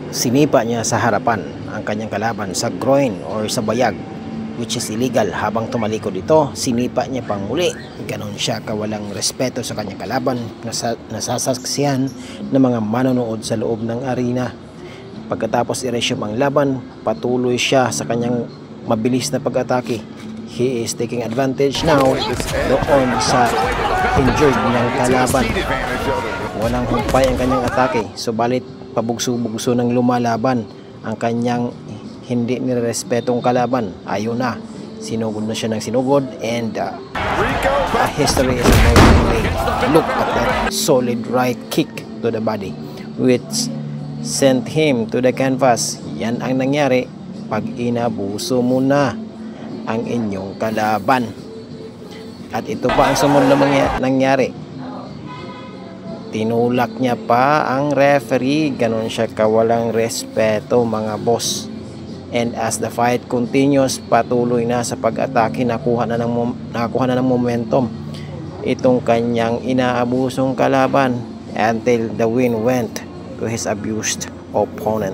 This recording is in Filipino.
Sinipa niya sa harapan ang kanyang kalaban sa groin or sa bayag, which is illegal. Habang tumalikod ito, sinipa niya pang muli. Ganon siya kawalang respeto sa kanyang kalaban, nasasaksihan ng mga manonood sa loob ng arena. Pagkatapos i-resume ang laban, patuloy siya sa kanyang mabilis na pag-atake. He is taking advantage now doon sa injured niyang kalaban. Walang humpay ang kanyang atake, subalit pabugso-bugso ng lumalaban ang kanyang hindi nirespetong kalaban. Ayun na, sinugod na siya ng sinugod, and a history is emerging made. Look at that solid right kick to the body which sent him to the canvas. Yan ang nangyari pag inabuso mo na ang inyong kalaban. At ito pa ang sumunod na nangyari. Tinulak niya pa ang referee. Ganon siya kawalang respeto, mga boss. And as the fight continues, patuloy na sa pag-atake, nakuha na ng momentum itong kanyang inaabusong kalaban until the win went to his abused opponent.